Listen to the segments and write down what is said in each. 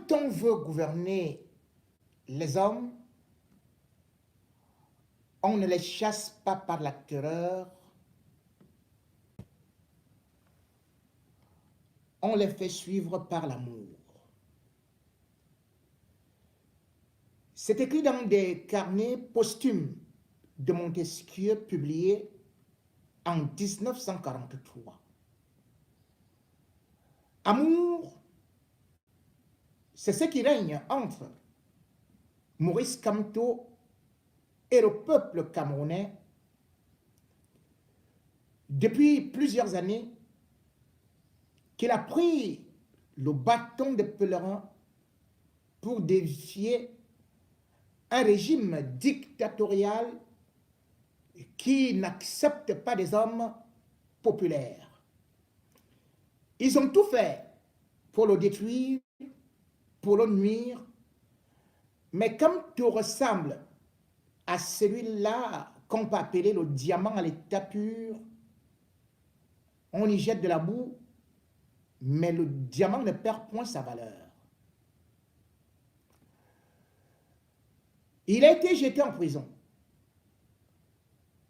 quand on veut gouverner les hommes, on ne les chasse pas par la terreur, on les fait suivre par l'amour. C'est écrit dans des carnets posthumes de Montesquieu publiés en 1943. Amour, c'est ce qui règne entre Maurice Kamto et le peuple camerounais depuis plusieurs années, qu'il a pris le bâton de pèlerin pour défier un régime dictatorial qui n'accepte pas des hommes populaires. Ils ont tout fait pour le détruire, pour le nuire, mais comme tout ressemble à celui-là qu'on peut appeler le diamant à l'état pur, on y jette de la boue, mais le diamant ne perd point sa valeur. Il a été jeté en prison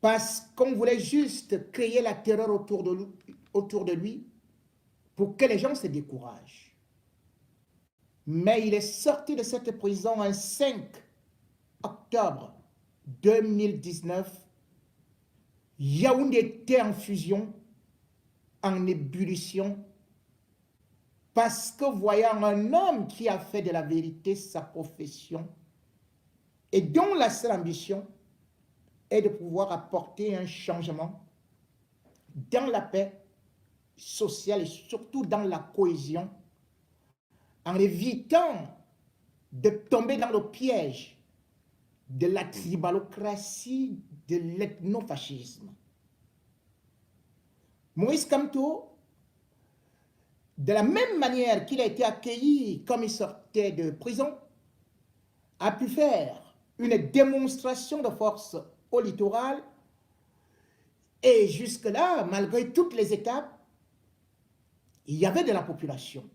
parce qu'on voulait juste créer la terreur autour de lui pour que les gens se découragent. Mais il est sorti de cette prison un 5 octobre 2019. Yaoundé était en fusion, en ébullition, parce que voyant un homme qui a fait de la vérité sa profession et dont la seule ambition est de pouvoir apporter un changement dans la paix sociale et surtout dans la cohésion, en évitant de tomber dans le piège de la tribalocratie, de l'ethnofascisme. Maurice Kamto, de la même manière qu'il a été accueilli comme il sortait de prison, a pu faire une démonstration de force au littoral et jusque-là, malgré toutes les étapes, il y avait de la population.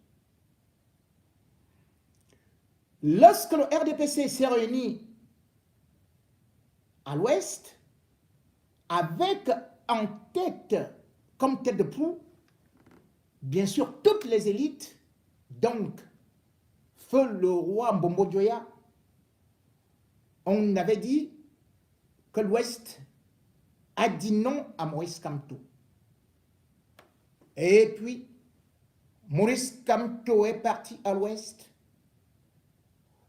Lorsque le RDPC s'est réuni à l'ouest, avec en tête, comme tête de proue, bien sûr, toutes les élites, donc, feu le roi Mbombo Dioya, on avait dit que l'Ouest a dit non à Maurice Kamto. Et puis, Maurice Kamto est parti à l'Ouest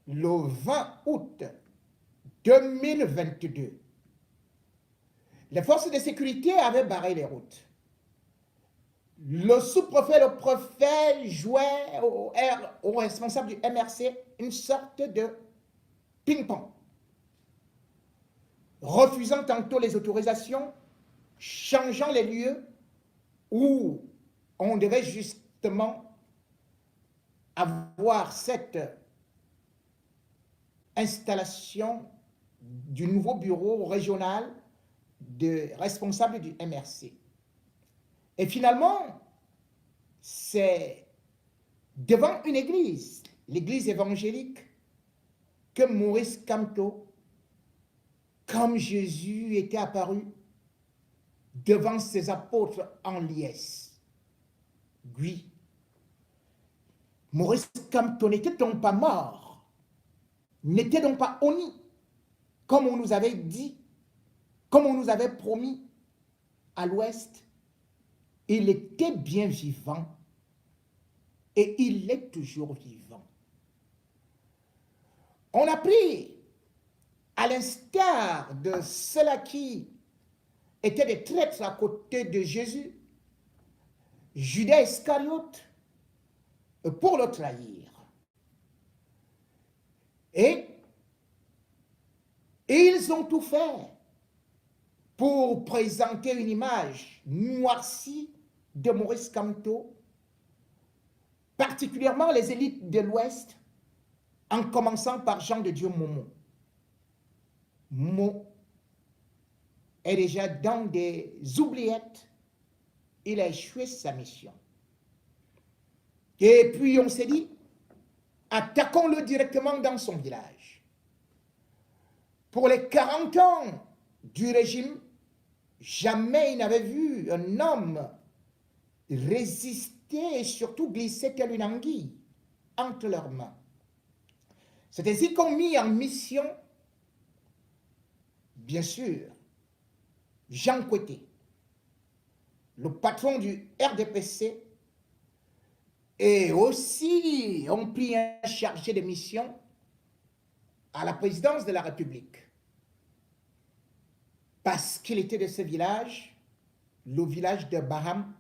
le 20 août 2022. Les forces de sécurité avaient barré les routes. Le sous-préfet, le préfet jouait au responsable du MRC une sorte de ping-pong, refusant tantôt les autorisations, changeant les lieux où on devait justement avoir cette installation du nouveau bureau régional de responsable du MRC. Et finalement, c'est devant une église, l'église évangélique, que Maurice Kamto, comme Jésus était apparu devant ses apôtres en liesse. Oui, Maurice Kamto n'était donc pas mort, n'était donc pas honni, comme on nous avait dit, comme on nous avait promis à l'Ouest. Il était bien vivant et il est toujours vivant. On a pris, à l'instar de ceux-là qui étaient des traîtres à côté de Jésus, Judas Iscariote, pour le trahir. Et ils ont tout fait pour présenter une image noircie de Maurice Kamto, particulièrement les élites de l'Ouest, en commençant par Jean de Dieu Momo. Momo est déjà dans des oubliettes, il a échoué sa mission. Et puis on s'est dit, Attaquons-le directement dans son village. Pour les 40 ans du régime, jamais il n'avait vu un homme résister et surtout glisser telle une anguille entre leurs mains. C'est ainsi qu'on mit en mission, bien sûr, Jean Coueté, le patron du RDPC, et aussi on prit un chargé de mission à la présidence de la République. Parce qu'il était de ce village, le village de Baham,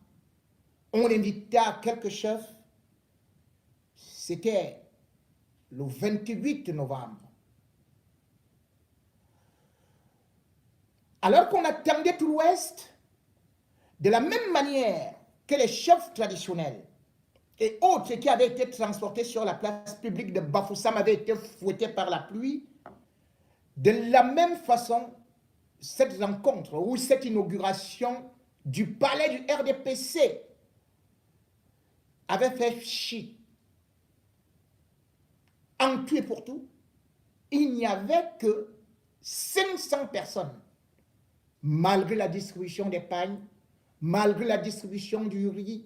on invita quelques chefs, c'était le 28 novembre. Alors qu'on attendait tout l'Ouest, de la même manière que les chefs traditionnels et autres qui avaient été transportés sur la place publique de Bafoussam avaient été fouettés par la pluie, de la même façon, cette rencontre ou cette inauguration du palais du RDPC avait fait chi. En tout et pour tout, il n'y avait que 500 personnes, malgré la distribution des pagnes, malgré la distribution du riz,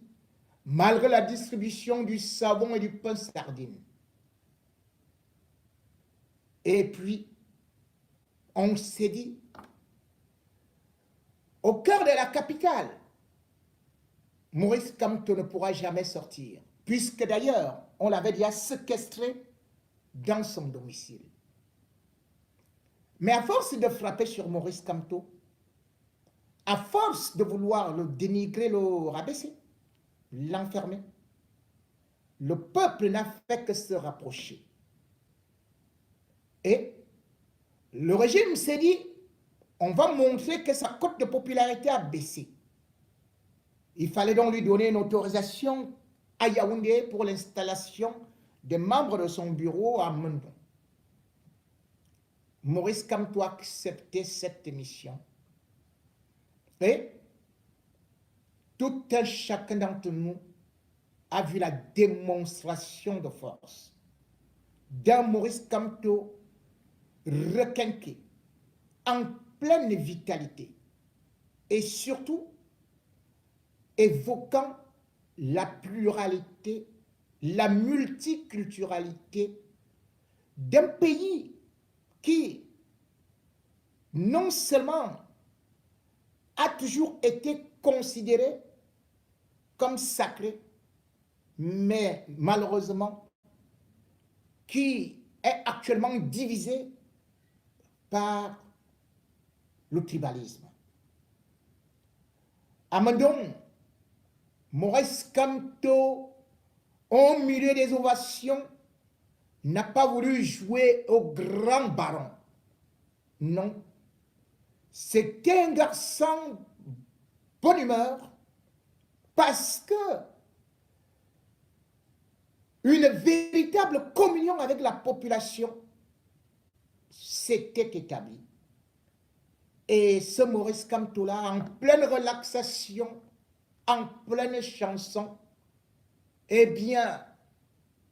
malgré la distribution du savon et du pain sardine. Et puis, on s'est dit, au cœur de la capitale, Maurice Kamto ne pourra jamais sortir, puisque d'ailleurs, on l'avait déjà séquestré dans son domicile. Mais à force de frapper sur Maurice Kamto, à force de vouloir le dénigrer, le rabaisser, l'enfermer, le peuple n'a fait que se rapprocher. Et le régime s'est dit, on va montrer que sa cote de popularité a baissé. Il fallait donc lui donner une autorisation à Yaoundé pour l'installation des membres de son bureau à Mendon. Maurice Kamto a accepté cette mission. Et tout un chacun d'entre nous a vu la démonstration de force d'un Maurice Kamto requinqué, en pleine vitalité, et surtout évoquant la pluralité, la multiculturalité d'un pays qui non seulement a toujours été considéré comme sacré, mais malheureusement qui est actuellement divisé par le tribalisme. À Mendon, Maurice Kamto, au milieu des ovations, n'a pas voulu jouer au grand baron. Non. C'était un garçon bonne humeur parce que une véritable communion avec la population s'était établie. Et ce Maurice Kamto-là, en pleine relaxation, en pleine chanson, eh bien,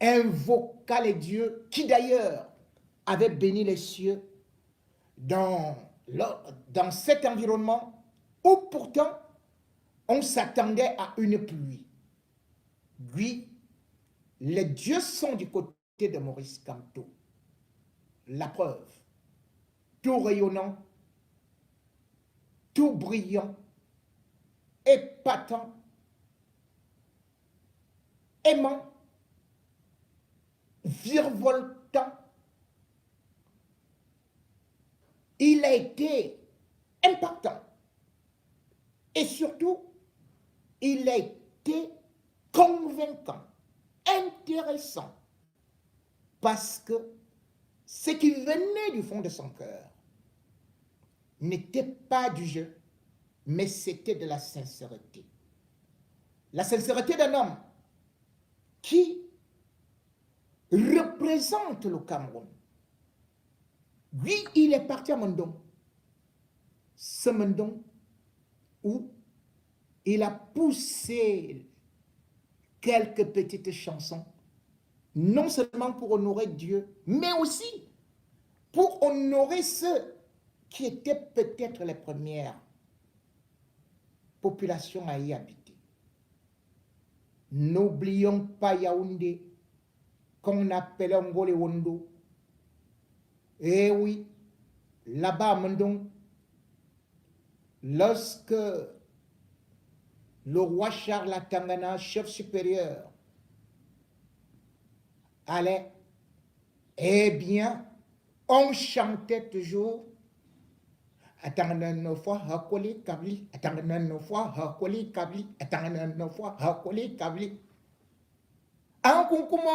invoqua les dieux qui d'ailleurs avaient béni les cieux dans cet environnement où pourtant on s'attendait à une pluie. Lui, les dieux sont du côté de Maurice Kamto. La preuve, tout rayonnant, tout brillant, épatant, aimant, virevoltant. Il a été impactant. Et surtout, il a été convaincant, intéressant. Parce que ce qui venait du fond de son cœur n'était pas du jeu, mais c'était de la sincérité. La sincérité d'un homme qui représente le Cameroun. Lui, il est parti à Mendon. Ce Mendon où il a poussé quelques petites chansons, non seulement pour honorer Dieu, mais aussi pour honorer ceux qui étaient peut-être les premières populations à y habiter. N'oublions pas Yaoundé, qu'on appelait Ngole Wondo. Eh oui, là-bas à Mendong, lorsque le roi Charles Atangana, chef supérieur, allait, eh bien, on chantait toujours Atangana fois Hakoli Kabli, Atangana fois Hakoli Kabli, Atangana fois Hakoli Kabli. Ankunkuma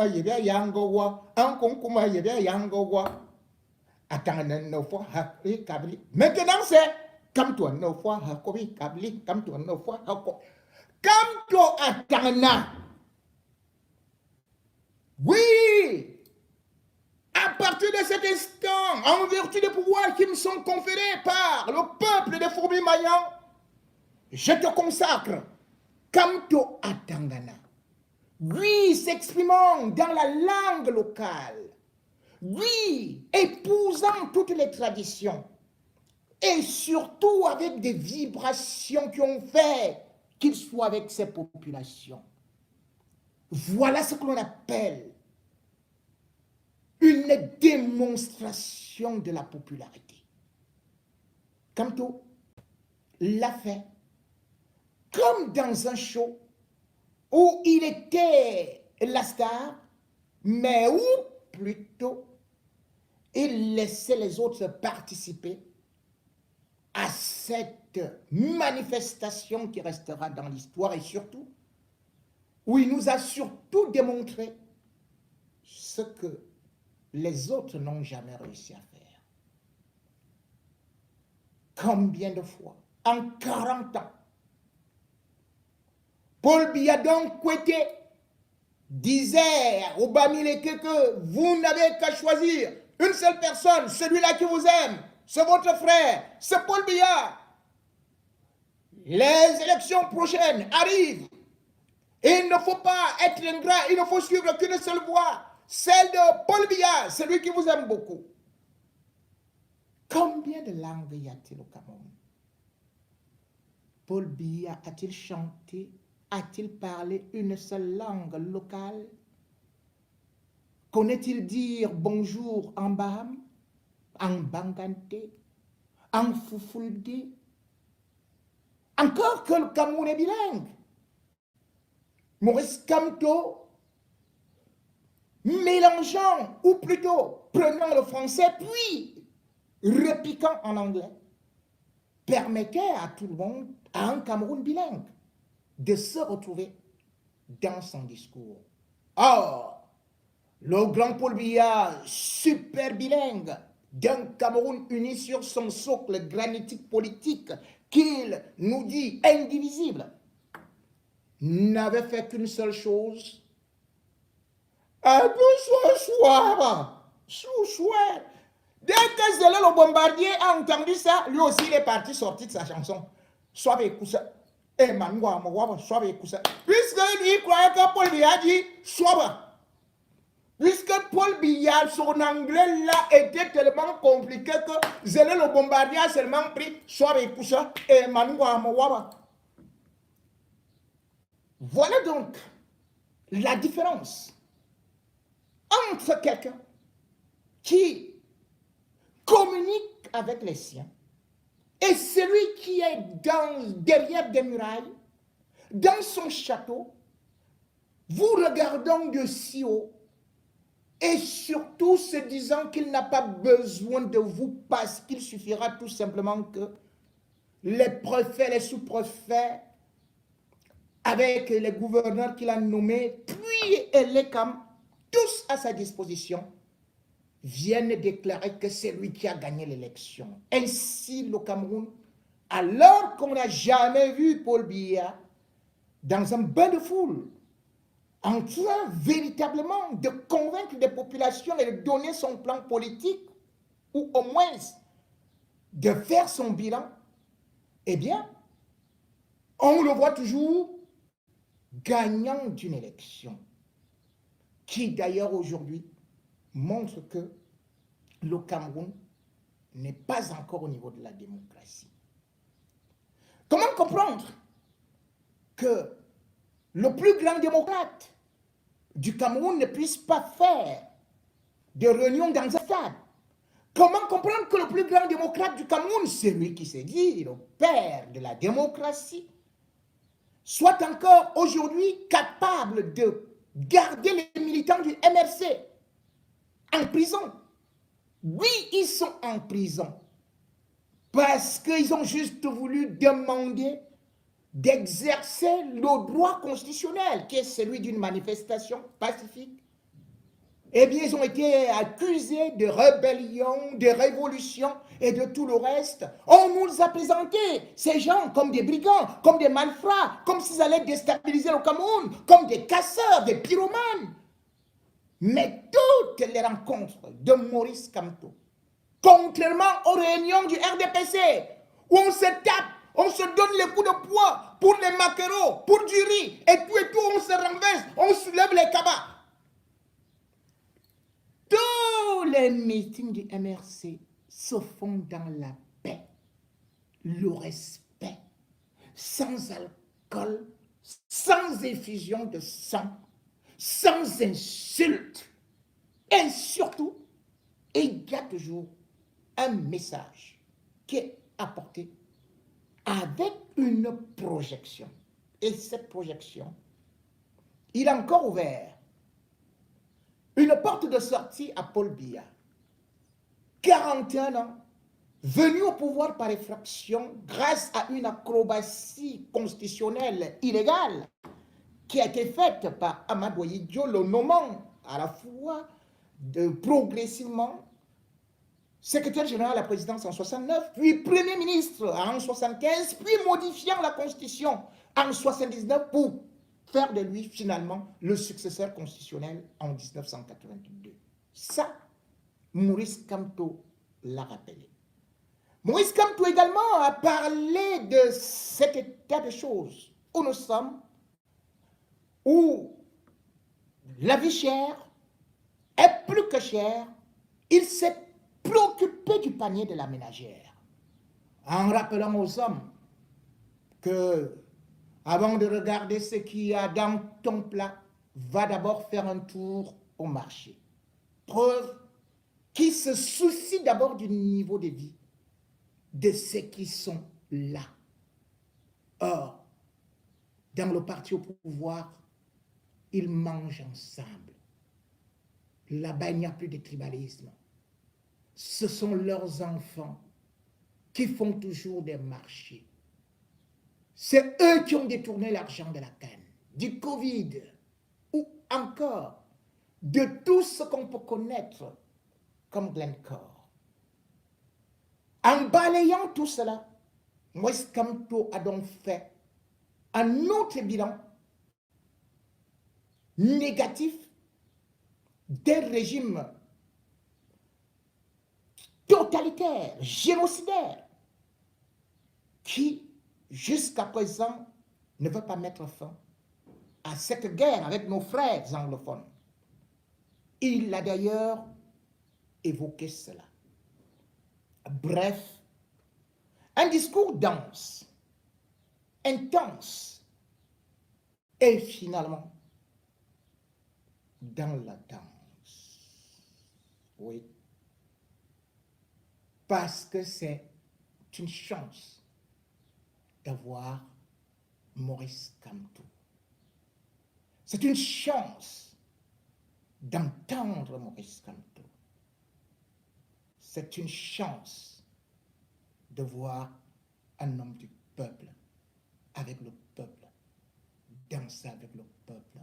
yebe yangowa, ankunkuma yebe yangowa. Atangana fois Hakoli Kabli. Maintenant c'est comme toi, no fois Hakoli Kabli, comme toi, no fois Hakoli. Comme toi, Atangana. Oui! À partir de cet instant, en vertu des pouvoirs qui me sont conférés par le peuple des fourmis maillants, je te consacre Kamto Atangana. Oui, s'exprimant dans la langue locale. Oui, épousant toutes les traditions. Et surtout avec des vibrations qui ont fait qu'il soit avec ces populations. Voilà ce que l'on appelle une démonstration de la popularité. Kamto l'a fait comme dans un show où il était la star, mais où plutôt il laissait les autres participer à cette manifestation qui restera dans l'histoire et surtout où il nous a surtout démontré ce que les autres n'ont jamais réussi à faire. Combien de fois, en 40 ans, Paul Biya donc Kwete disait au Bamileke que vous n'avez qu'à choisir une seule personne, celui-là qui vous aime, c'est votre frère, c'est Paul Biya. Les élections prochaines arrivent. Et il ne faut pas être ingrat, il ne faut suivre qu'une seule voie, celle de Paul Biya, celui qui vous aime beaucoup. Combien de langues y a-t-il au Cameroun? Paul Biya a-t-il chanté? A-t-il parlé une seule langue locale? Connaît-il dire bonjour en Baham, en Bangante, en Fufulde? Encore que le Cameroun est bilingue. Maurice Kamto, mélangeant, ou plutôt prenant le français, puis repiquant en anglais, permettait à tout le monde, à un Cameroun bilingue, de se retrouver dans son discours. Or, le grand Paul Biya, super bilingue, d'un Cameroun uni sur son socle granitique politique, qu'il nous dit indivisible, n'avait fait qu'une seule chose. Un peu soir. Dès que Zélé le bombardier a entendu ça, lui aussi il est parti sortir de sa chanson. Sois écoute ça. Puisque lui croyait que Paul Biya dit sois. Puisque Paul Biya, son anglais là était tellement compliqué que Zélé le bombardier a seulement pris sois écoute ça et Manouama. Voilà donc la différence entre quelqu'un qui communique avec les siens et celui qui est derrière des murailles, dans son château, vous regardant de si haut et surtout se disant qu'il n'a pas besoin de vous parce qu'il suffira tout simplement que les préfets, les sous-préfets, avec les gouverneurs qu'il a nommés, puis les CAM, tous à sa disposition, viennent déclarer que c'est lui qui a gagné l'élection. Ainsi, le Cameroun, alors qu'on n'a jamais vu Paul Biya dans un bain de foule, en train véritablement de convaincre des populations et de donner son plan politique, ou au moins de faire son bilan, eh bien, on le voit toujours gagnant d'une élection, qui d'ailleurs aujourd'hui montre que le Cameroun n'est pas encore au niveau de la démocratie. Comment comprendre que le plus grand démocrate du Cameroun ne puisse pas faire de réunion dans un stade? Comment comprendre que le plus grand démocrate du Cameroun, celui qui s'est dit le père de la démocratie, soit encore aujourd'hui capable de garder les militants du MRC en prison? Oui, ils sont en prison parce qu'ils ont juste voulu demander d'exercer le droit constitutionnel qui est celui d'une manifestation pacifique. Eh bien, ils ont été accusés de rébellion, de révolution et de tout le reste. On nous a présenté ces gens comme des brigands, comme des malfrats, comme s'ils allaient déstabiliser le Cameroun, comme des casseurs, des pyromanes. Mais toutes les rencontres de Maurice Kamto, contrairement aux réunions du RDPC, où on se tape, on se donne les coups de poing pour les maquereaux, pour du riz, et tout, on se renverse, on soulève les cabas. Tous les meetings du MRC se font dans la paix, le respect, sans alcool, sans effusion de sang, sans insulte. Et surtout, il y a toujours un message qui est apporté avec une projection. Et cette projection, il a encore ouvert une porte de sortie à Paul Biya, 41 ans, venu au pouvoir par effraction grâce à une acrobatie constitutionnelle illégale qui a été faite par Amadou Ahidjo, le nommant à la fois progressivement secrétaire général à la présidence en 69, puis premier ministre en 75, puis modifiant la constitution en 79 pour faire de lui finalement le successeur constitutionnel en 1982. Ça, Maurice Kamto l'a rappelé. Maurice Kamto également a parlé de cet état de choses où nous sommes, où la vie chère est plus que chère. Il s'est préoccupé du panier de la ménagère, en rappelant aux hommes que avant de regarder ce qu'il y a dans ton plat, va d'abord faire un tour au marché. Preuve qui se soucie d'abord du niveau de vie de ceux qui sont là. Or, dans le parti au pouvoir, ils mangent ensemble. Là-bas, il n'y a plus de tribalisme. Ce sont leurs enfants qui font toujours des marchés. C'est eux qui ont détourné l'argent de la canne, du Covid, ou encore de tout ce qu'on peut connaître comme Glencore. En balayant tout cela, Maurice Kamto a donc fait un autre bilan négatif des régimes totalitaires, génocidaires, qui, jusqu'à présent, ne veut pas mettre fin à cette guerre avec nos frères anglophones. Il a d'ailleurs évoqué cela. Bref, un discours dense, intense, et finalement, dans la danse. Oui. Parce que c'est une chance d'avoir Maurice Kamto. C'est une chance d'entendre Maurice Kamto. C'est une chance de voir un homme du peuple, avec le peuple, danser avec le peuple.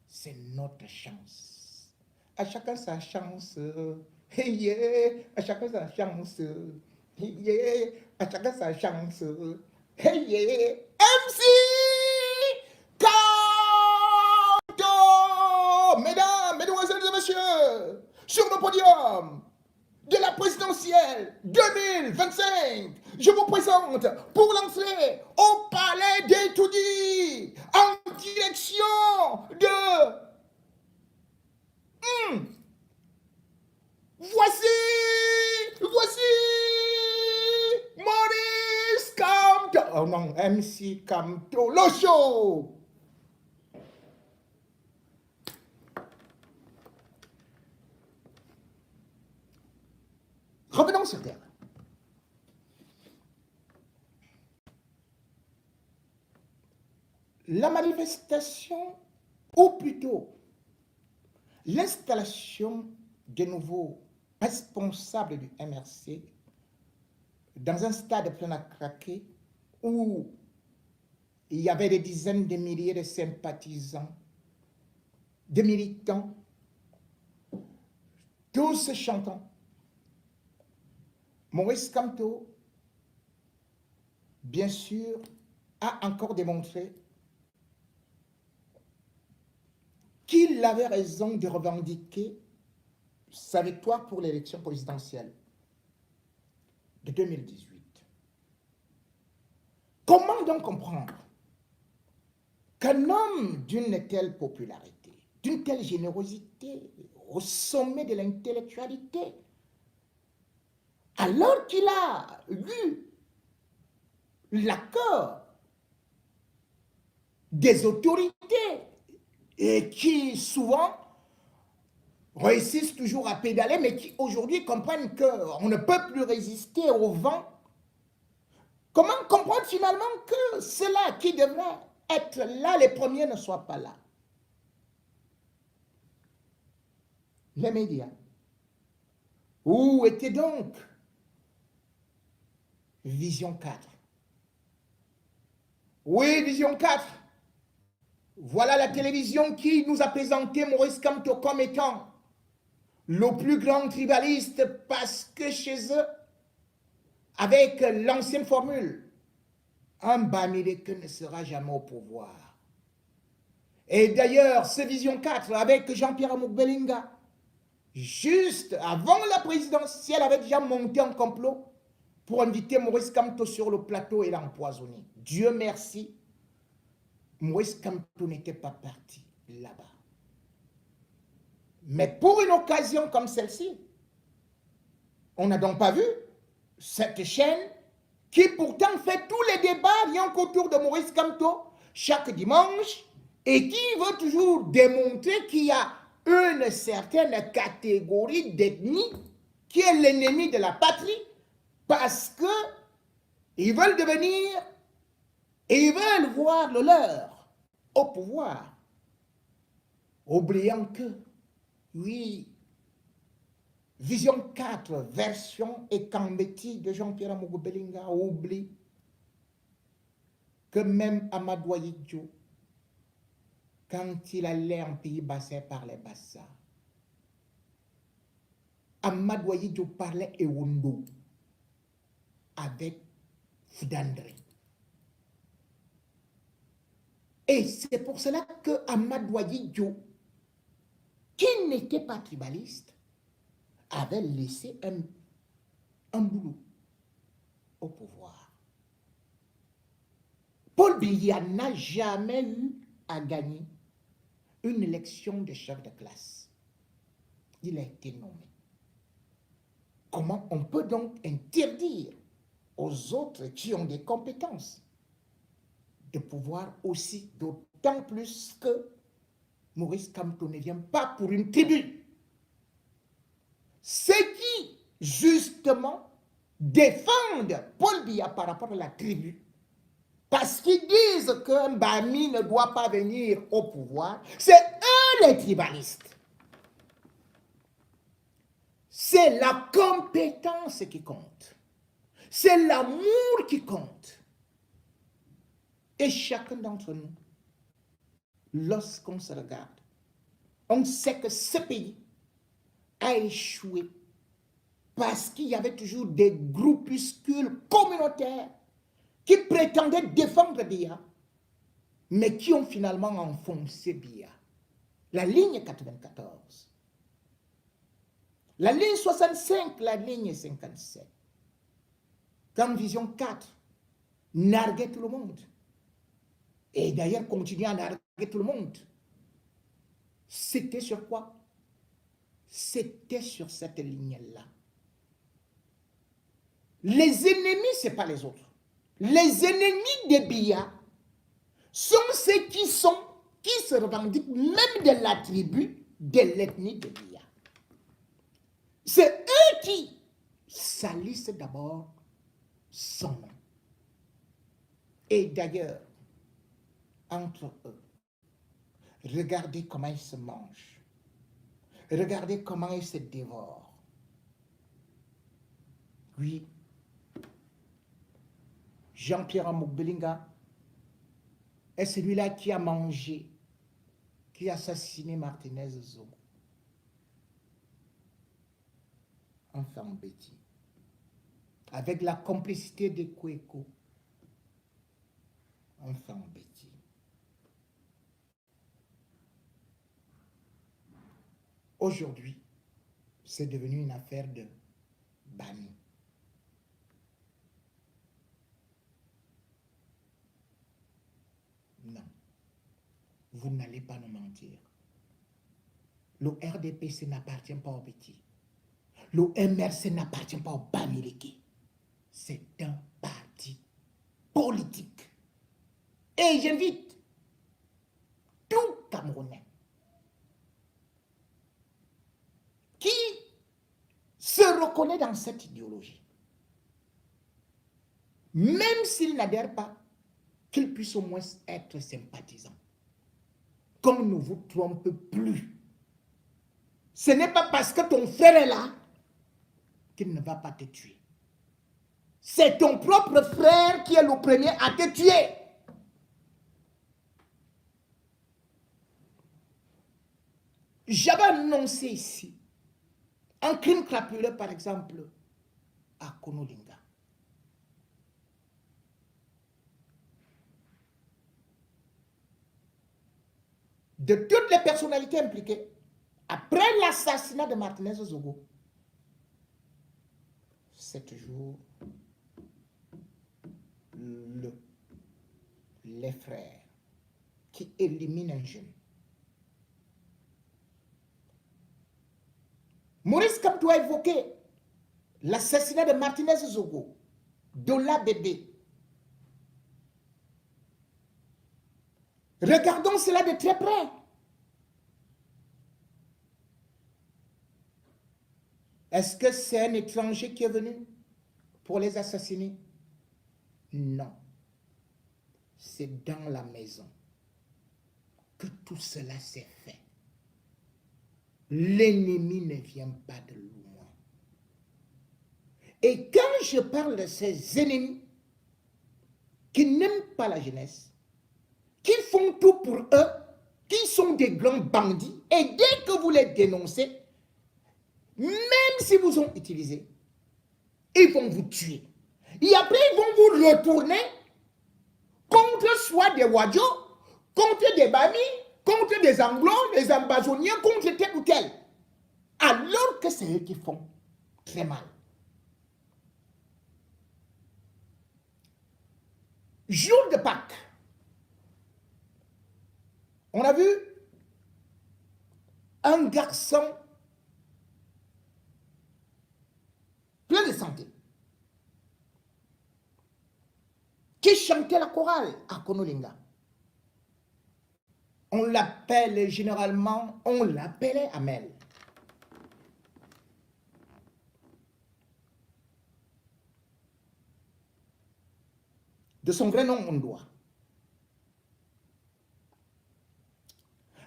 C'est notre chance. À chacun sa chance. Hey yeah, à chacun sa chance. Hey yeah, à chacun sa chance. Hey yeah, MC Kamto! Mesdames, mesdemoiselles et messieurs, sur le podium de la présidentielle 2025, je vous présente pour lancer au Palais d'Etoudi, en direction non, MC Camto, le show. Revenons sur terre. La manifestation, ou plutôt l'installation de nouveaux responsables du MRC dans un stade plein à craquer où il y avait des dizaines de milliers de sympathisants, de militants, tous chantant. Maurice Kamto, bien sûr, a encore démontré qu'il avait raison de revendiquer sa victoire pour l'élection présidentielle de 2018. Comment donc comprendre qu'un homme d'une telle popularité, d'une telle générosité, au sommet de l'intellectualité, alors qu'il a eu l'accord des autorités et qui souvent réussissent toujours à pédaler, mais qui aujourd'hui comprennent qu'on ne peut plus résister au vent. Comment comprendre finalement que ceux-là qui devraient être là, les premiers ne soient pas là? Les médias. Où était donc Vision 4? Oui, Vision 4. Voilà la télévision qui nous a présenté Maurice Kamto comme étant le plus grand tribaliste parce que chez eux, avec l'ancienne formule, un Bamileke ne sera jamais au pouvoir. Et d'ailleurs, ce Vision 4 avec Jean-Pierre Moukbelinga, juste avant la présidentielle, avait déjà monté un complot pour inviter Maurice Kamto sur le plateau et l'empoisonner. Dieu merci, Maurice Kamto n'était pas parti là-bas. Mais pour une occasion comme celle-ci, on n'a donc pas vu cette chaîne qui pourtant fait tous les débats rien qu'autour de Maurice Kamto chaque dimanche et qui veut toujours démontrer qu'il y a une certaine catégorie d'ethnie qui est l'ennemi de la patrie parce qu'ils veulent devenir et ils veulent voir le leur au pouvoir, oubliant que, oui, Vision 4, version Ekambeti de Jean-Pierre Moukbelinga oublie que même Amadou Ahidjo, quand il allait en pays bassin, parlait Bassa. Amadou Ahidjo parlait Ewondo avec Fudandré. Et c'est pour cela que Amadou Ahidjo, qui n'était pas tribaliste, avait laissé un boulot au pouvoir. Paul Biya n'a jamais eu à gagner une élection de chef de classe. Il a été nommé. Comment on peut donc interdire aux autres qui ont des compétences de pouvoir aussi, d'autant plus que Maurice Kamto ne vient pas pour une tribu. Ceux qui, justement, défendent Paul Biya par rapport à la tribu, parce qu'ils disent qu'un Bami ne doit pas venir au pouvoir, c'est eux les tribalistes. C'est la compétence qui compte. C'est l'amour qui compte. Et chacun d'entre nous, lorsqu'on se regarde, on sait que ce pays a échoué parce qu'il y avait toujours des groupuscules communautaires qui prétendaient défendre Biya, mais qui ont finalement enfoncé Biya. La ligne 94, la ligne 65, la ligne 57. Quand Vision 4 narguait tout le monde, et d'ailleurs continuait à narguer tout le monde, c'était sur quoi? C'était sur cette ligne-là. Les ennemis, ce n'est pas les autres. Les ennemis des Biya sont ceux qui se revendiquent même de la tribu de l'ethnie des Biya. C'est eux qui salissent d'abord son nom. Et d'ailleurs, entre eux, regardez comment ils se mangent. Regardez comment ils se dévorent. Oui, Jean-Pierre Amokbelinga est celui-là qui a mangé, qui a assassiné Martinez Zogo. Enfant Betty. Avec la complicité de Kweko. Enfant Betty. Aujourd'hui, c'est devenu une affaire de Bani. Non. Vous n'allez pas nous mentir. Le RDPC n'appartient pas au Betty. Le MRC n'appartient pas au Bamileke. C'est un parti politique. Et j'invite tout Camerounais qui se reconnaît dans cette idéologie, même s'il n'adhère pas, qu'il puisse au moins être sympathisant. Qu'on ne vous trompe plus. Ce n'est pas parce que ton frère est là qu'il ne va pas te tuer. C'est ton propre frère qui est le premier à te tuer. J'avais annoncé ici un crime crapuleux, par exemple, à Konolinga. De toutes les personnalités impliquées, après l'assassinat de Martinez Zogo, 7 jours, les frères qui éliminent un jeune. Maurice Kamto a évoqué l'assassinat de Martinez Zogo, Dola Bébé. Regardons cela de très près. Est-ce que c'est un étranger qui est venu pour les assassiner? Non. C'est dans la maison que tout cela s'est fait. L'ennemi ne vient pas de loin. Et quand je parle de ces ennemis qui n'aiment pas la jeunesse, qui font tout pour eux, qui sont des grands bandits, et dès que vous les dénoncez, même si vous ont utilisé, ils vont vous tuer. Et après, ils vont vous retourner contre soit des Wadjo, contre des Bami, contre des Anglo, des Ambazoniens, contre tel ou tel. Alors que c'est eux qui font très mal. Jour de Pâques, on a vu un garçon plein de santé qui chantait la chorale à Konolinga. On l'appelle généralement, on l'appelait Amel. De son vrai nom, on doit.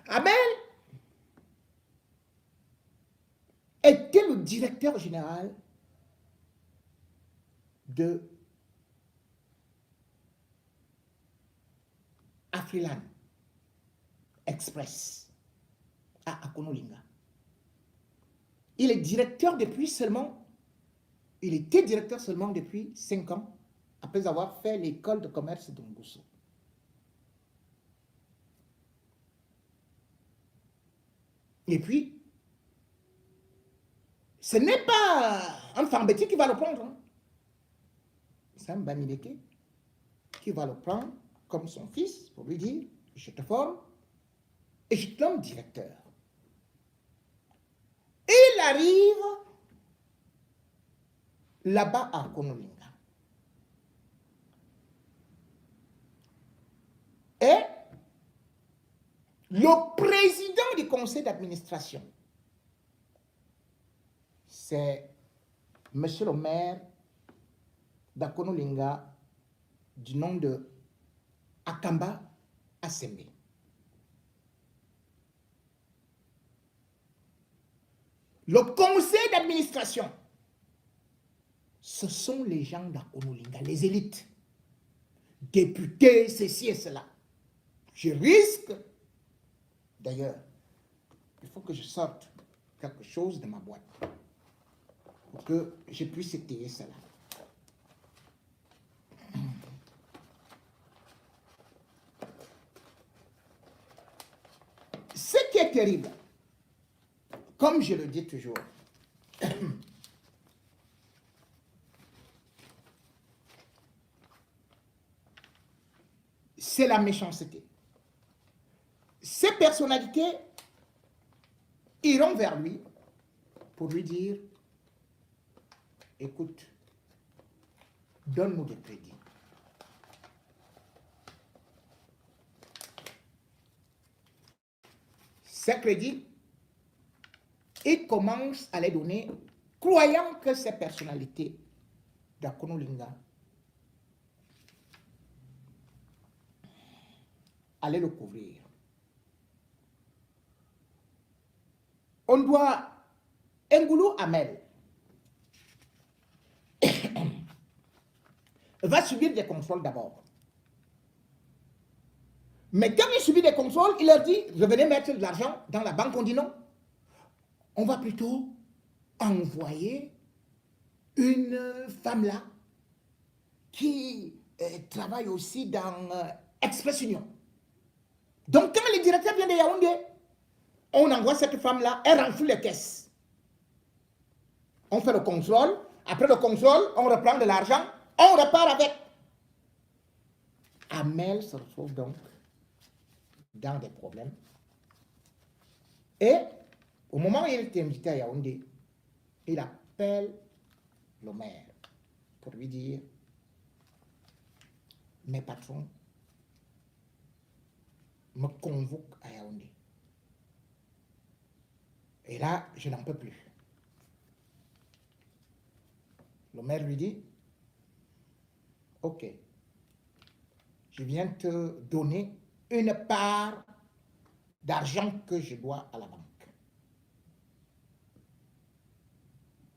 Amel était le directeur général de Afriland Express à Konolinga. Il est directeur depuis seulement, il était directeur seulement depuis 5 ans, après avoir fait l'école de commerce de Ngusso. Et puis, ce n'est pas un Fambeti qui va le prendre. Hein. C'est un Bamileke qui va le prendre comme son fils pour lui dire, je te forme et je te nomme directeur. Il arrive là-bas à Konolinga. Le président du conseil d'administration, c'est monsieur le maire d'Akonolinga du nom de Akamba Asembe. Le conseil d'administration, ce sont les gens d'Akonolinga, les élites, députés, ceci et cela. Je risque, d'ailleurs, il faut que je sorte quelque chose de ma boîte pour que je puisse étayer cela. Ce qui est terrible, comme je le dis toujours, c'est la méchanceté. Ces personnalités iront vers lui pour lui dire, écoute, donne-nous des crédits. Ces crédits, ils commencent à les donner, croyant que ces personnalités d'Akonolinga allaient le couvrir. On doit, Ngoulou Amel va subir des contrôles d'abord. Mais quand il subit des contrôles, il leur dit, revenez mettre de l'argent dans la banque. On dit non. On va plutôt envoyer une femme là qui travaille aussi dans Express Union. Donc quand le directeur vient de Yaoundé, on envoie cette femme-là, elle renfloue les caisses. On fait le contrôle. Après le contrôle, on reprend de l'argent, on repart avec. Amel se retrouve donc dans des problèmes. Et au moment où il était invité à Yaoundé, il appelle le maire pour lui dire, mes patrons me convoquent à Yaoundé. Et là, je n'en peux plus. Le maire lui dit, ok, je viens te donner une part d'argent que je dois à la banque.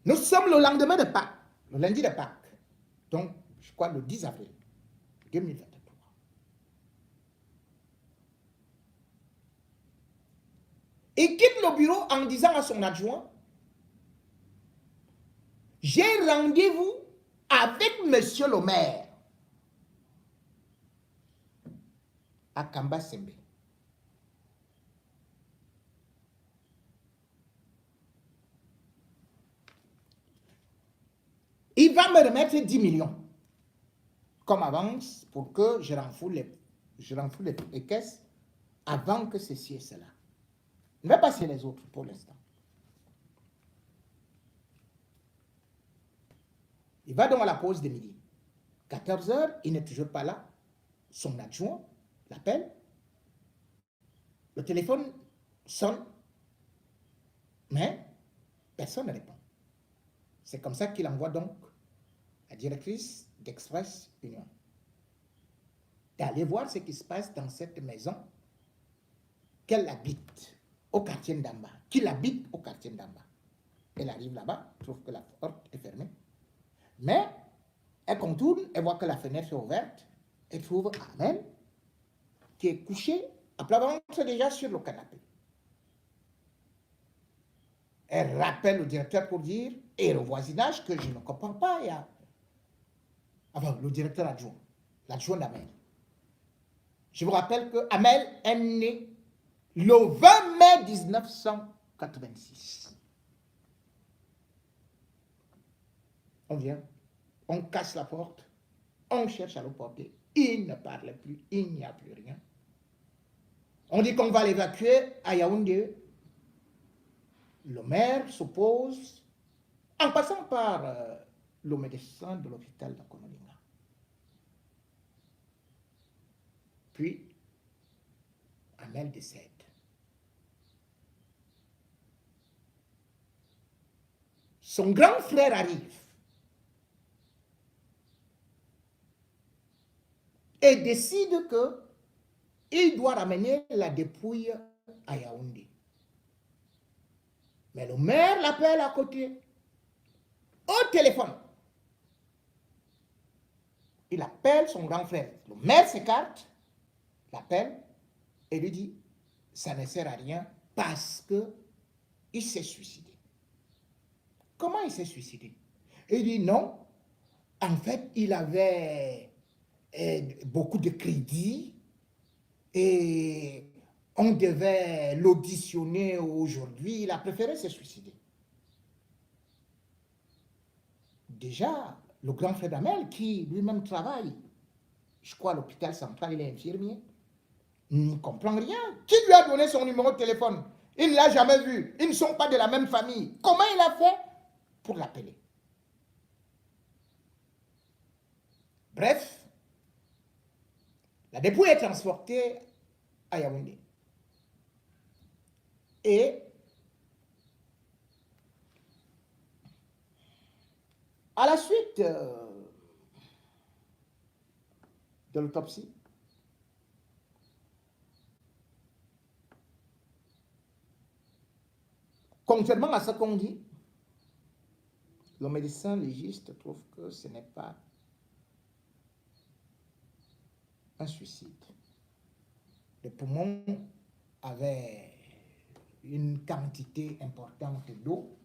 Nous sommes le lendemain de Pâques, le lundi de Pâques, donc je crois le 10 avril 2023. Il quitte le bureau en disant à son adjoint, j'ai rendez-vous avec monsieur le maire à Kamba Sembe. Il va me remettre 10 millions comme avance pour que je renfloue les caisses avant que ceci et cela. Ne vais pas passer les autres pour l'instant. Il va donc à la pause de midi. 14 h, il n'est toujours pas là. Son adjoint l'appelle. Le téléphone sonne, mais personne ne répond. C'est comme ça qu'il envoie donc la directrice d'Express Union d'aller voir ce qui se passe dans cette maison qu'elle habite au quartier d'Amba, qu'il habite au quartier d'Amba. Elle arrive là-bas, trouve que la porte est fermée, mais elle contourne, elle voit que la fenêtre est ouverte, elle trouve Amel qui est couché à plat ventre déjà sur le canapé. Elle rappelle le directeur pour dire, et le voisinage, que je ne comprends pas, enfin, le directeur adjoint, l'adjoint d'Amel. Je vous rappelle que Amel est né le 20 mai 1986. On vient, on casse la porte, on cherche à le porter. Il ne parle plus, il n'y a plus rien. On dit qu'on va l'évacuer à Yaoundé. Le maire s'oppose en passant par le médecin de l'hôpital d'Akonolinga. Puis, Amel décède. son grand frère arrive et décide que il doit ramener la dépouille à Yaoundé. Mais le maire l'appelle à côté, au téléphone. Il appelle son grand frère. Le maire s'écarte, l'appelle et lui dit, ça ne sert à rien parce qu'il s'est suicidé. Comment il s'est suicidé? Il dit non, en fait, il avait beaucoup de crédits et on devait l'auditionner aujourd'hui. Il a préféré se suicider. Déjà, le grand frère d'Amel, qui lui-même travaille, je crois à l'hôpital central, il est infirmier, ne comprend rien. Qui lui a donné son numéro de téléphone? Il ne l'a jamais vu. Ils ne sont pas de la même famille. Comment il a fait pour l'appeler? Bref, la dépouille est transportée à Yaoundé. Et à la suite de l'autopsie, contrairement à ce qu'on dit, le médecin légiste trouve que ce n'est pas un suicide. Le poumon avait une quantité importante d'eau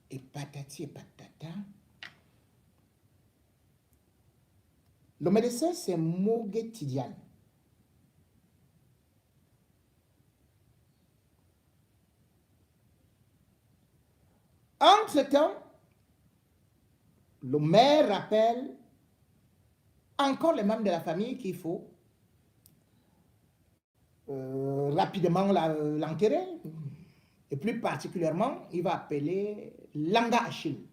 et patati et patata. Le médecin, c'est Mogué Tidiane. Entre-temps, le maire rappelle encore les membres de la famille qu'il faut rapidement l'enterrer. Et plus particulièrement, il va appeler Langa Achille.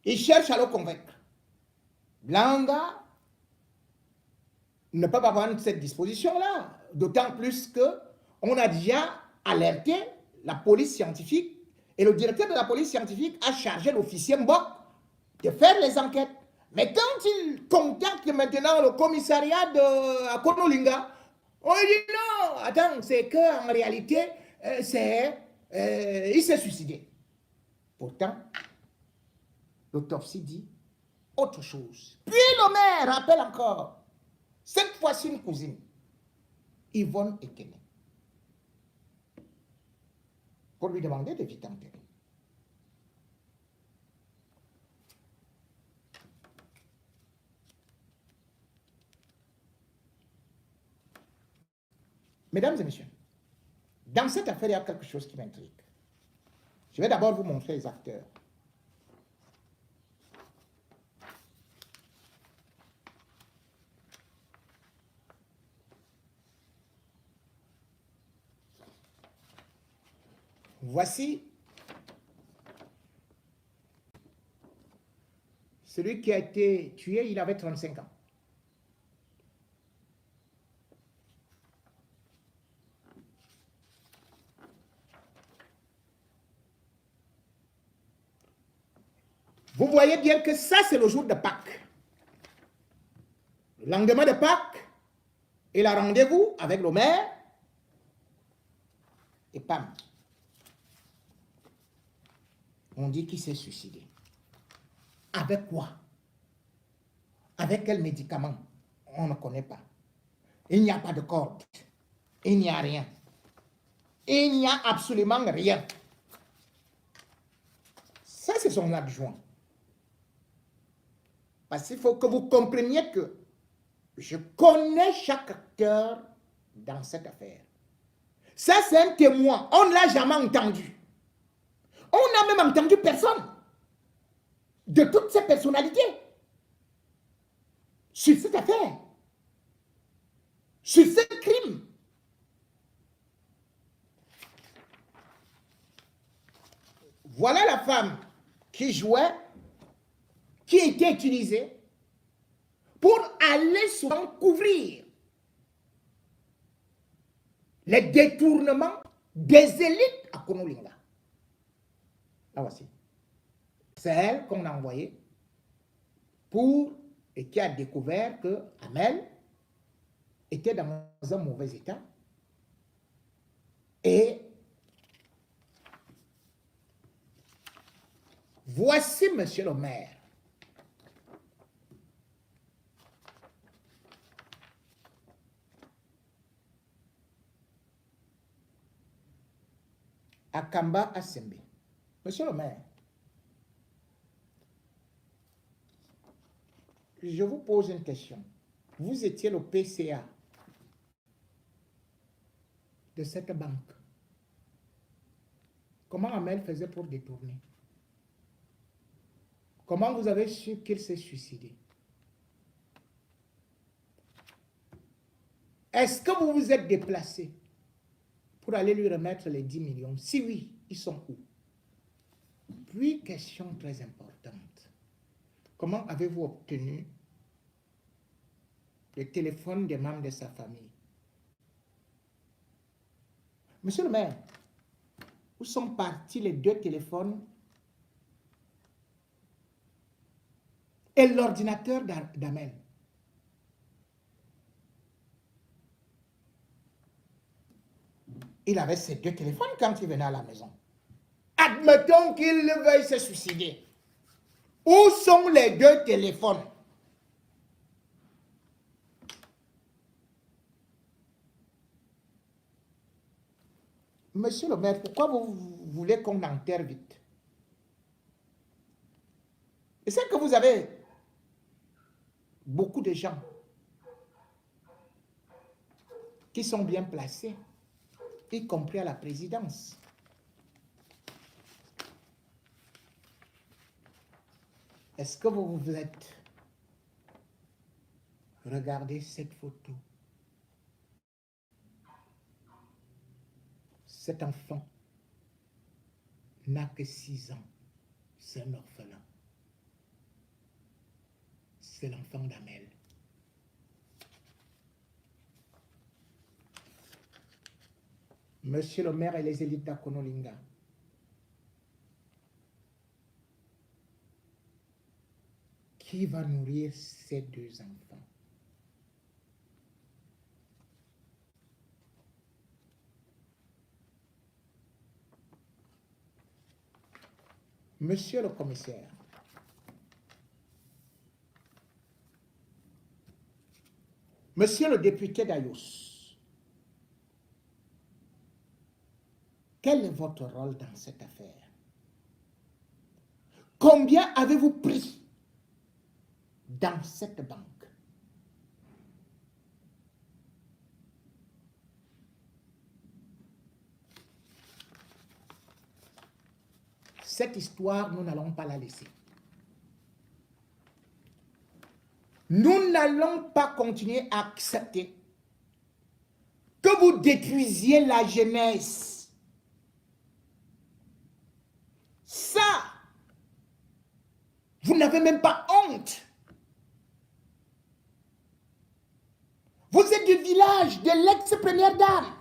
Il cherche à le convaincre. Langa ne peut pas prendre cette disposition-là, d'autant plus qu'on a déjà alerté la police scientifique et le directeur de la police scientifique a chargé l'officier Mbok de faire les enquêtes. Mais quand il contacte maintenant le commissariat à Konolinga, on lui dit non, attends, c'est qu'en réalité, il s'est suicidé. Pourtant, l'autopsie dit autre chose. Puis le maire rappelle encore, cette fois-ci une cousine, Yvonne Ekene, pour lui demander de vite enterrer. Mesdames et messieurs, dans cette affaire, il y a quelque chose qui m'intrigue. Je vais d'abord vous montrer les acteurs. Voici celui qui a été tué, il avait 35 ans. Vous voyez bien que ça, c'est le jour de Pâques. Le lendemain de Pâques, il a rendez-vous avec le maire et pam. On dit qu'il s'est suicidé. Avec quoi? Avec quel médicament? On ne connaît pas. Il n'y a pas de corde. Il n'y a rien. Il n'y a absolument rien. Ça, c'est son adjoint. Parce qu'il faut que vous compreniez que je connais chaque acteur dans cette affaire. Ça, c'est un témoin. On ne l'a jamais entendu. On n'a même entendu personne de toutes ces personnalités sur cette affaire, sur ce crime. Voilà la femme qui jouait, qui était utilisée pour aller souvent couvrir les détournements des élites à Konolinga. La voici. C'est elle qu'on a envoyée pour et qui a découvert que Amel était dans un mauvais état. Et voici, monsieur le maire, Akamba Asembe. Monsieur le maire, je vous pose une question. Vous étiez le PCA de cette banque. Comment Amel faisait pour détourner? Comment vous avez su qu'il s'est suicidé? Est-ce que vous vous êtes déplacé pour aller lui remettre les 10 millions? Si oui, ils sont où? Puis, question très importante. Comment avez-vous obtenu le téléphone des membres de sa famille? Monsieur le maire, où sont partis les 2 téléphones et l'ordinateur d'Amel? Il avait ces 2 téléphones quand il venait à la maison. Admettons qu'il veuille se suicider. Où sont les 2 téléphones? Monsieur le maire, pourquoi vous voulez qu'on enterre vite? Et c'est que vous avez beaucoup de gens qui sont bien placés, y compris à la présidence. Est-ce que vous vous êtes regardé cette photo? Cet enfant n'a que 6 ans. C'est un orphelin. C'est l'enfant d'Amel. Monsieur le maire et les élites d'Akonolinga, qui va nourrir ces 2 enfants? Monsieur le commissaire, monsieur le député d'Ayos, quel est votre rôle dans cette affaire? Combien avez-vous pris dans cette banque? Cette histoire, nous n'allons pas la laisser. Nous n'allons pas continuer à accepter que vous détruisiez la jeunesse. Ça, vous n'avez même pas honte. Vous êtes du village de l'ex-première dame.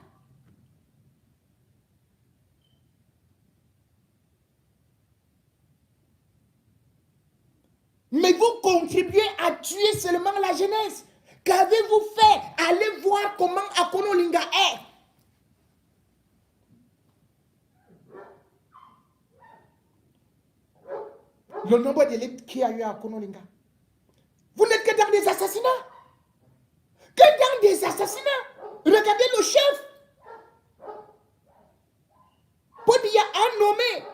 Mais vous contribuez à tuer seulement la jeunesse. Qu'avez-vous fait? Allez voir comment Akonolinga est. Le nombre d'élites qu'il y a eu à Akonolinga. Vous n'êtes que dans des assassinats. Que dans des assassinats. Regardez le chef. Podia a nommé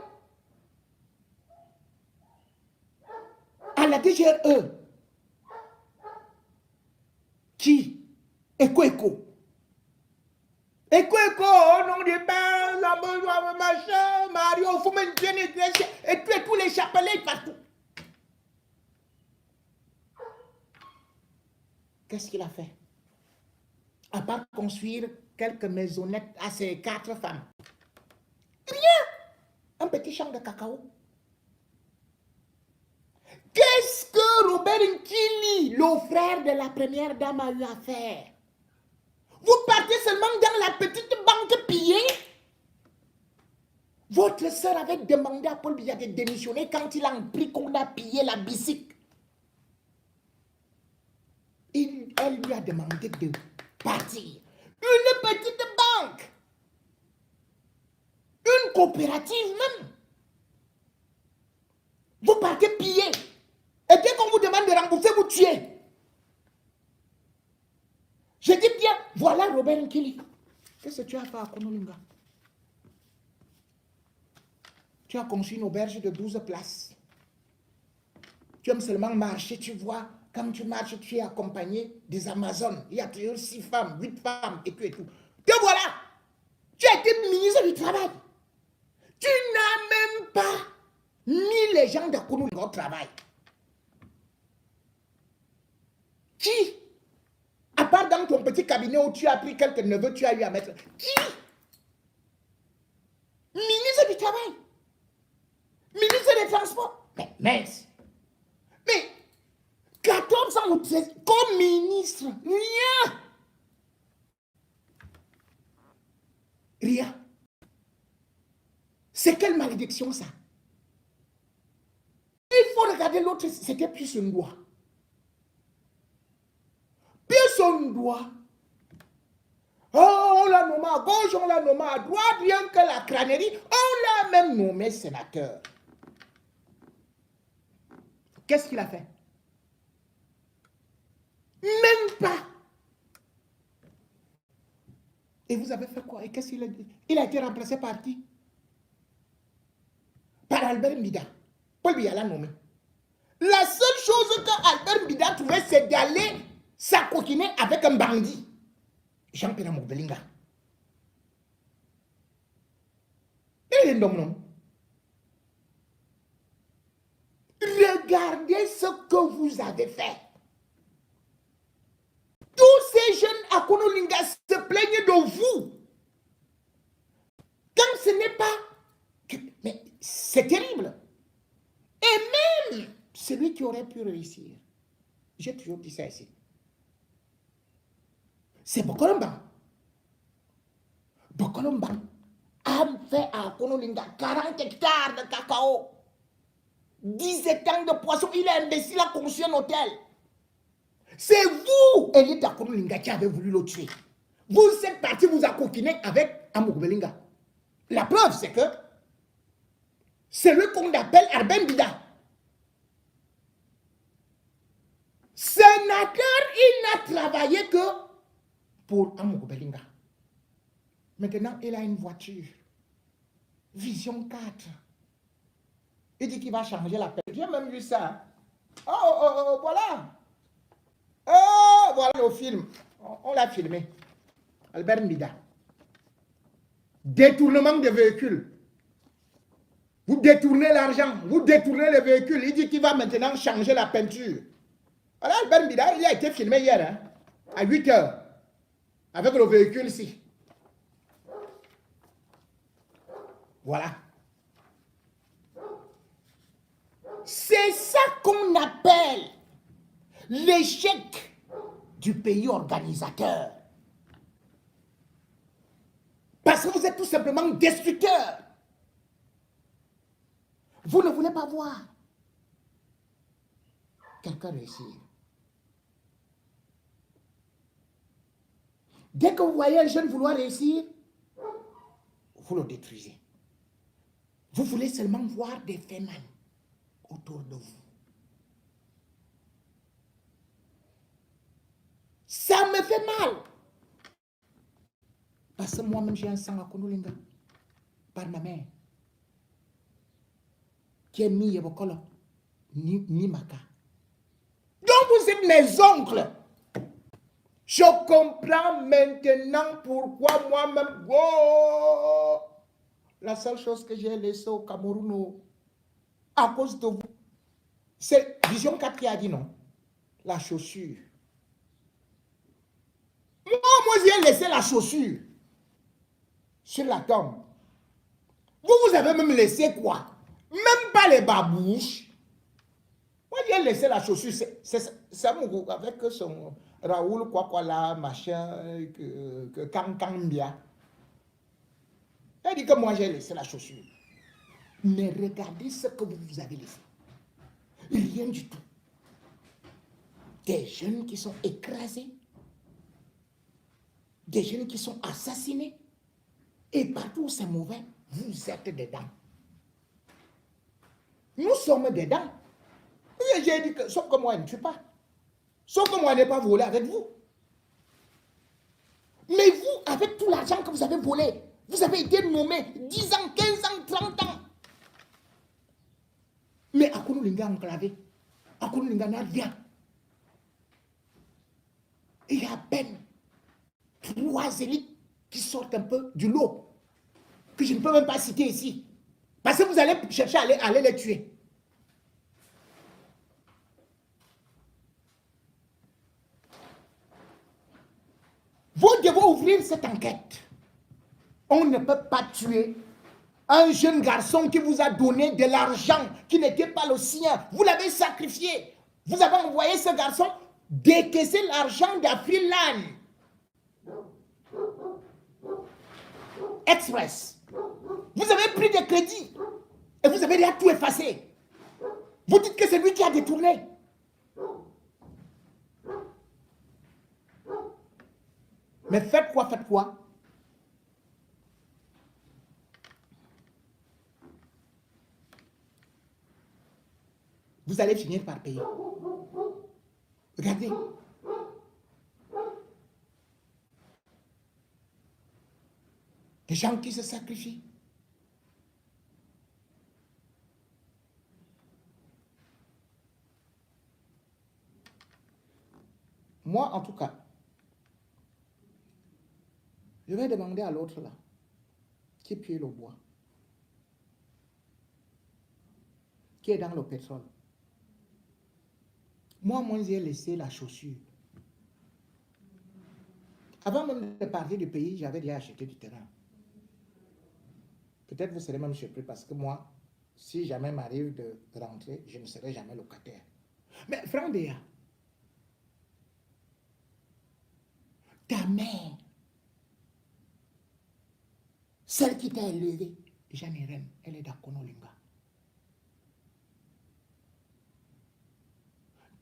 à la DGRE. Qui? Eko. Eko, au nom des pères, la machin, Mario, vous me et puis tous les chapelets partout. Qu'est-ce qu'il a fait? À part construire quelques maisonnettes à ses 4 femmes. Rien. Un petit champ de cacao. Qu'est-ce que Robert Nkili, le frère de la première dame, a eu à faire? Vous partez seulement dans la petite banque pillée? Votre sœur avait demandé à Paul Biya de démissionner quand il a appris qu'on a pillé la bicycle. Elle lui a demandé de partir. Une petite banque, une coopérative même. Vous partez piller. Et dès qu'on vous demande de rembourser, vous tuez. Je dis bien, voilà Robert Nkili. Qu'est-ce que tu as fait à Konolinga? Tu as conçu une auberge de 12 places. Tu aimes seulement marcher, tu vois. Quand tu marches, tu es accompagné des Amazones. Il y a toujours 6 femmes, 8 femmes et tout et tout. Te voilà. Tu as été ministre du Travail. Tu n'as même pas mis les gens de Konolinga au travail. Qui? À part dans ton petit cabinet où tu as pris quelques neveux, tu as eu à mettre. Qui? Ministre du Travail. Ministre des Transports. Mais mince. Mais 14 ans ou 13 comme ministre, rien. Rien. C'est quelle malédiction ça? Il faut regarder l'autre, c'était plus un doigt. Plus son doigt. Oh, on l'a nommé à gauche, on l'a nommé à droite, rien que la crânerie, on l'a même nommé sénateur. Qu'est-ce qu'il a fait? Même pas. Et vous avez fait quoi? Et qu'est-ce qu'il a dit? Il a été remplacé par qui? Par Albert Mbida. Paul Biya l'a nommé. La seule chose que Albert Mbida trouvait, c'est d'aller s'acoquiner avec un bandit. Jean-Pierre Mourbelinga. Il est non. Regardez ce que vous avez fait. Tous ces jeunes à Konolinga se plaignent de vous. Quand ce n'est pas... Mais c'est terrible. Et même celui qui aurait pu réussir, j'ai toujours dit ça ici, c'est Bokolomba. Bokolomba a fait à Konolinga 40 hectares de cacao, 10 hectares de poissons. Il est imbécile, a conçu un hôtel. C'est vous, Elie Konolinga, qui avez voulu le tuer. Vous êtes parti vous accoquiner avec Amourbelinga. La preuve, c'est que celui qu'on appelle Albert Mbida, sénateur, il n'a travaillé que pour Amourbelinga. Maintenant, il a une voiture. Vision 4. Il dit qu'il va changer la peine. J'ai même vu ça. Voilà. Oh, voilà le film. On l'a filmé. Albert Mbida. Détournement des véhicules. Vous détournez l'argent, vous détournez les véhicules. Il dit qu'il va maintenant changer la peinture. Voilà, Albert Mbida, il a été filmé hier, hein, à 8 heures, avec le véhicule ici. Voilà. C'est ça qu'on appelle l'échec du pays organisateur. Parce que vous êtes tout simplement destructeurs. Vous ne voulez pas voir quelqu'un réussir. Dès que vous voyez un jeune vouloir réussir, vous le détruisez. Vous voulez seulement voir des phénomènes autour de vous. Ça me fait mal. Parce que moi-même, j'ai un sang à Konolinga, par ma mère, qui est mis Yebokolo, ni Maka. Donc vous êtes mes oncles. Je comprends maintenant pourquoi moi-même, oh, la seule chose que j'ai laissée au Cameroun, à cause de vous, c'est Vision 4 qui a dit non. La chaussure. Moi j'ai laissé la chaussure sur la tombe. Vous avez même laissé quoi? Même pas les babouches. Moi j'ai laissé la chaussure. C'est avec son Raoul quoi là, machin, que Kang Bia. Elle dit que moi j'ai laissé la chaussure. Mais regardez ce que vous avez laissé. Rien du tout. Des jeunes qui sont écrasés, des jeunes qui sont assassinés. Et partout où c'est mauvais, vous êtes dedans. Nous sommes dedans. J'ai dit que, sauf que moi, je ne tue pas. Sauf que moi, je n'ai pas volé avec vous. Mais vous, avec tout l'argent que vous avez volé, vous avez été nommé 10 ans, 15 ans, 30 ans. Mais Akounou-Linga enclavé. Akounou-Linga n'a rien. Il y a à peine 3 élites qui sortent un peu du lot, que je ne peux même pas citer ici. Parce que vous allez chercher à aller les tuer. Vous devez ouvrir cette enquête. On ne peut pas tuer un jeune garçon qui vous a donné de l'argent qui n'était pas le sien. Vous l'avez sacrifié. Vous avez envoyé ce garçon décaisser l'argent d'Afriland Express. Vous avez pris des crédits et vous avez déjà tout effacé. Vous dites que c'est lui qui a détourné. Mais faites quoi, faites quoi? Vous allez finir par payer. Regardez. Des gens qui se sacrifient. Moi, en tout cas, je vais demander à l'autre là, qui pille le bois, qui est dans le pétrole. Moi, j'ai laissé la chaussure. Avant même de partir du pays, j'avais déjà acheté du terrain. Peut-être vous serez même surpris parce que moi, si jamais m'arrive de rentrer, je ne serai jamais locataire. Mais Franck Béa, ta mère, celle qui t'a élevé, Jeanne Irène, elle est d'Akounou-Linga.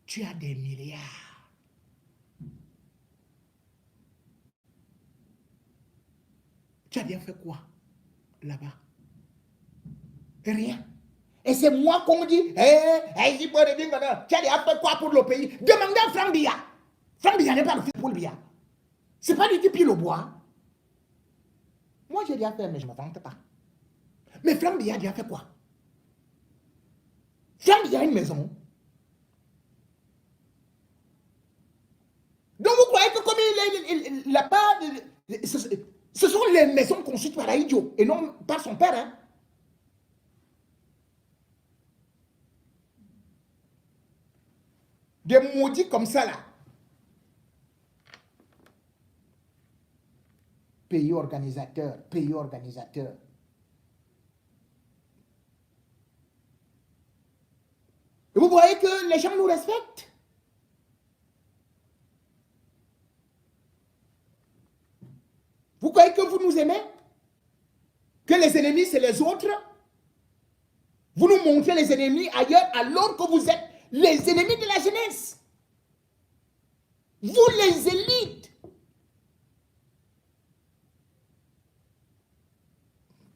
Tu as des milliards. Tu as bien fait quoi là-bas? Rien. Et c'est moi qu'on me dit, tu as déjà fait quoi pour le pays? Demandez à Franck Béa. Franck Béa n'est pas le fils pour le Béa. C'est pas lui qui pille le bois. Moi, j'ai déjà fait, mais je ne me vante pas. Mais Franck Béa a déjà fait quoi? Franck Béa a une maison. Donc, vous croyez que comme il n'a pas... Ce sont les maisons construites par Aïdjo et non par son père. Hein? Des maudits comme ça, là. Pays organisateur, pays organisateur. Et vous voyez que les gens nous respectent. Vous croyez que vous nous aimez? Que les ennemis, c'est les autres? Vous nous montrez les ennemis ailleurs alors que vous êtes les ennemis de la jeunesse. Vous, les élites.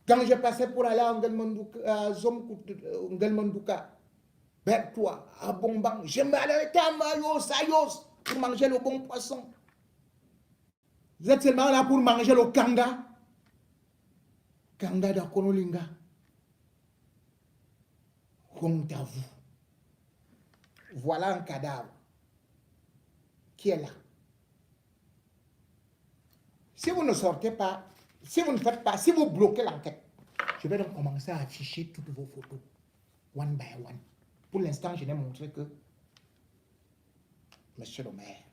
Quand je passais pour aller à Ngelmandouka, vers toi, à Bombang, je m'arrêtais à Mayos, pour manger le bon poisson. Vous êtes seulement là pour manger le kanga. Kanga d'Akounou-Linga. Honte à vous. Voilà un cadavre qui est là. Si vous ne sortez pas, si vous ne faites pas, si vous bloquez l'enquête, je vais donc commencer à afficher toutes vos photos, one by one. Pour l'instant, je n'ai montré que Monsieur le maire.